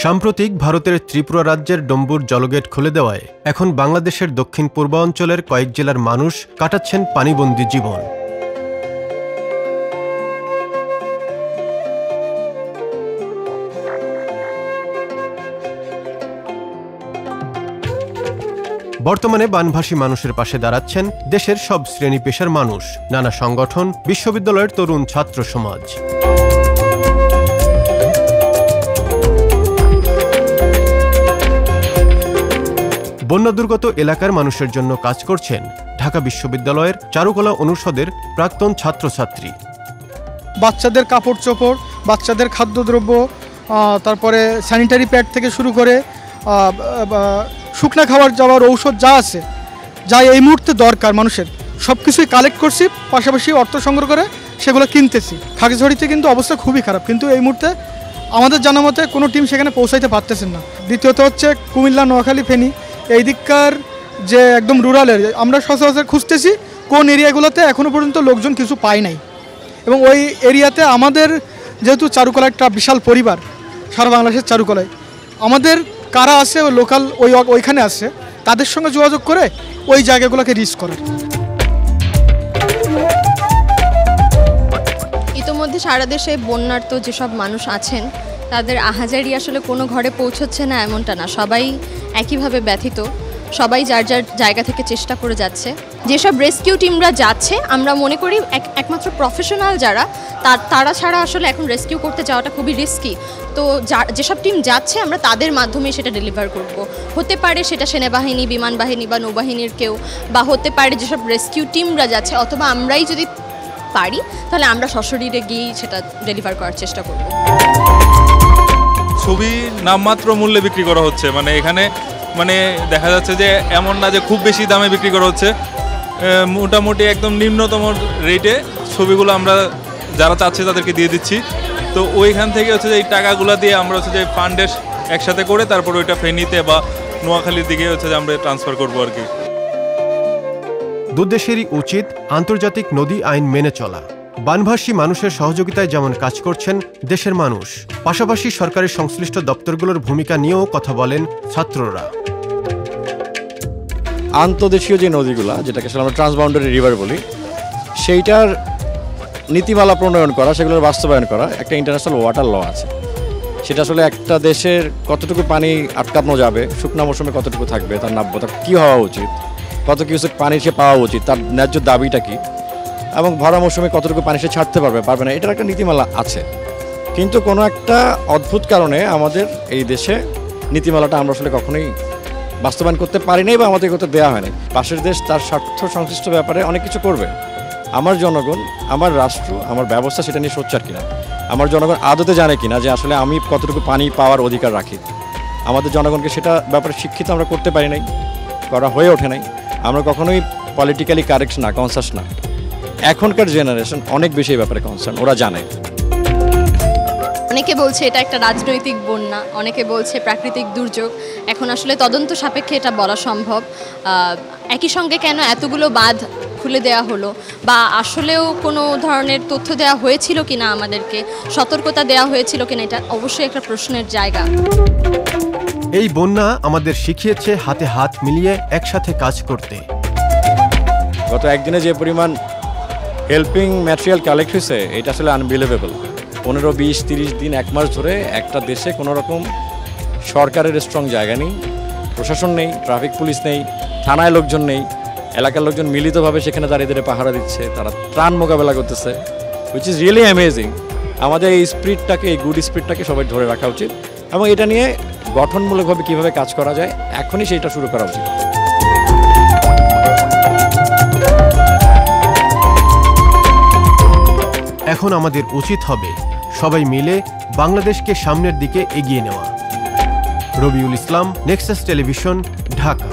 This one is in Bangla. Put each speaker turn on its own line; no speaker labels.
সাম্প্রতিক ভারতের ত্রিপুরা রাজ্যের ডম্বুর জলগেট খুলে দেওয়ায় এখন বাংলাদেশের দক্ষিণ পূর্বাঞ্চলের কয়েক জেলার মানুষ কাটাচ্ছেন পানিবন্দী জীবন। বর্তমানে বানভাসী মানুষের পাশে দাঁড়াচ্ছেন দেশের সব শ্রেণী পেশার মানুষ, নানা সংগঠন, বিশ্ববিদ্যালয়ের তরুণ ছাত্র সমাজ। বন্যাদুর্গত এলাকার মানুষের জন্য কাজ করছেন ঢাকা বিশ্ববিদ্যালয়ের চারুকলা অনুষদের প্রাক্তন ছাত্রছাত্রী।
বাচ্চাদের কাপড় চোপড়, বাচ্চাদের খাদ্যদ্রব্য, তারপরে স্যানিটারি প্যাড থেকে শুরু করে শুকনা খাবার যাওয়ার ঔষধ যা আছে, যা এই মুহূর্তে দরকার মানুষের, সব কিছুই কালেক্ট করছি, পাশাপাশি অর্থ সংগ্রহ করে সেগুলো কিনতেছি। খাগড়াছড়িতে কিন্তু অবস্থা খুবই খারাপ, কিন্তু এই মুহূর্তে আমাদের জানা মতে কোনো টিম সেখানে পৌঁছাইতে পারতেছেন না। দ্বিতীয়ত হচ্ছে কুমিল্লা, নোয়াখালী, ফেনী এই দিককার যে একদম রুরালের, আমরা সচরাচর খুঁজতেছি কোন এরিয়াগুলোতে এখনও পর্যন্ত লোকজন কিছু পায় নাই, এবং ওই এরিয়াতে আমাদের যেহেতু চারুকলা একটা বিশাল পরিবার, সারা বাংলাদেশের চারুকলায় আমাদের কারা আছে লোকাল ওইখানে আছে, তাদের সঙ্গে যোগাযোগ করে ওই জায়গাগুলোকে রিচ করার।
ইতোমধ্যে সারা দেশে বন্যার্ত যেসব মানুষ আছেন তাদের আহাজারি আসলে কোনো ঘরে পৌঁছচ্ছে না এমনটা না, সবাই একইভাবে ব্যথিত, সবাই যার যার জায়গা থেকে চেষ্টা করে যাচ্ছে। যেসব রেস্কিউ টিমরা যাচ্ছে আমরা মনে করি একমাত্র প্রফেশনাল যারা তারা ছাড়া আসলে এখন রেস্কিউ করতে যাওয়াটা খুবই রিস্কি। তো যেসব টিম যাচ্ছে আমরা তাদের মাধ্যমে সেটা ডেলিভার করব। হতে পারে সেটা সেনাবাহিনী, বিমান বাহিনী বা নৌবাহিনীর কেউ, বা হতে পারে যেসব রেস্কিউ টিমরা যাচ্ছে, অথবা আমরাই যদি পারি তাহলে আমরা সশরীরে গিয়েই সেটা ডেলিভার করার চেষ্টা করব।
ছবি নামমাত্র মূল্যে বিক্রি করা হচ্ছে, মানে এখানে দেখা যাচ্ছে যে এমন না যে খুব বেশি দামে বিক্রি করা হচ্ছে, মোটামুটি একদম নিম্নতম রেটে ছবিগুলো আমরা যারা চাচ্ছে তাদেরকে দিয়ে দিচ্ছি। তো ওইখান থেকে হচ্ছে যে এই টাকাগুলো দিয়ে আমরা হচ্ছে যে ফান্ডের একসাথে করে তারপর ওইটা ফেনীতে বা নোয়াখালীর দিকে হচ্ছে যে আমরা ট্রান্সফার করবো আর কি।
দুদেশেরই উচিত আন্তর্জাতিক নদী আইন মেনে চলা। বানভাসী মানুষের সহযোগিতায় যেমন কাজ করছেন দেশের মানুষ, পাশাপাশি সরকারি সংশ্লিষ্ট দপ্তরগুলোর ভূমিকা নিয়েও কথা বলেন ছাত্ররা।
আন্তর্দেশীয় যে নদীগুলা, যেটাকে আমরা ট্রান্সবাউন্ডারি রিভার বলি, সেইটার নীতিমালা প্রণয়ন করা, সেগুলোর বাস্তবায়ন করা একটা ইন্টারন্যাশনাল ওয়াটার ল আছে। সেটা আসলে একটা দেশের কতটুকু পানি আটকানো যাবে, শুকনা মৌসুমে কতটুকু থাকবে, তার নাব্যতা কী হওয়া উচিত, কত কিছু পানি সে পাওয়া উচিত, তার ন্যায্য দাবিটা কী, এবং ভরা মৌসুমে কতটুকু পানি সে ছাড়তে পারবে না, এটার একটা নীতিমালা আছে। কিন্তু কোনো একটা অদ্ভুত কারণে আমাদের এই দেশে নীতিমালাটা আমরা আসলে কখনোই বাস্তবায়ন করতে পারি নাই, বা আমাদের করতে দেওয়া হয় নাই। পাশের দেশ তার স্বার্থ সংশ্লিষ্ট ব্যাপারে অনেক কিছু করবে, আমার জনগণ, আমার রাষ্ট্র, আমার ব্যবস্থা সেটা নিয়ে সোচ্চার কিনা, আমার জনগণ আদতে জানে কিনা যে আসলে আমি কতটুকু পানি পাওয়ার অধিকার রাখি। আমাদের জনগণকে সেটা ব্যাপারে শিক্ষিত আমরা করতে পারি নাই, করা হয়ে ওঠে নাই। আমরা কখনোই পলিটিক্যালি কারেক্ট না, কনসাস না। এখনকার জেনারেশন অনেক বেশি এই ব্যাপারে কনসার্ন, ওরা জানে।
অনেকে বলছে এটা একটা রাজনৈতিক বন্যা, অনেকে বলছে প্রাকৃতিক দুর্যোগ। এখন আসলে তদন্ত সাপেক্ষে এটা বলা সম্ভব। একই সঙ্গে কেন এতগুলো বাঁধ খুলে দেওয়া হলো, বা আসলেও কোনো ধরনের তথ্য দেওয়া হয়েছিল কিনা, আমাদেরকে সতর্কতা দেওয়া হয়েছিল কিনা, এটা অবশ্যই একটা প্রশ্নের জায়গা।
এই বন্যা আমাদের শিখিয়েছে হাতে হাত মিলিয়ে একসাথে কাজ করতে।
গত একদিনে যে পরিমাণ হেল্পিং ম্যাটেরিয়াল কালেক্ট হয়েছে, এটা আসলে আনবিলিভেবল। 15, 20, 30 দিন, 1 মাস ধরে একটা দেশে কোনো রকম সরকারের স্ট্রং জায়গা নেই, প্রশাসন নেই, ট্রাফিক পুলিশ নেই, থানায় লোকজন নেই, এলাকার লোকজন মিলিতভাবে সেখানে দাঁড়িয়ে পাহারা দিচ্ছে, তারা ত্রাণ মোকাবেলা করতেছে, হুইচ ইজ রিয়েলি অ্যামেজিং। আমাদের এই স্পিরিটটাকে, এই গুড স্পিরিটটাকে সবাই ধরে রাখা উচিত, এবং এটা নিয়ে গঠনমূলকভাবে কীভাবে কাজ করা যায় এখনই সেইটা শুরু করা উচিত।
এখন আমাদের উচিত হবে সবাই মিলে বাংলাদেশকে সামনের দিকে এগিয়ে নেওয়া। Rabiul Islam, Nexus television, Dhaka.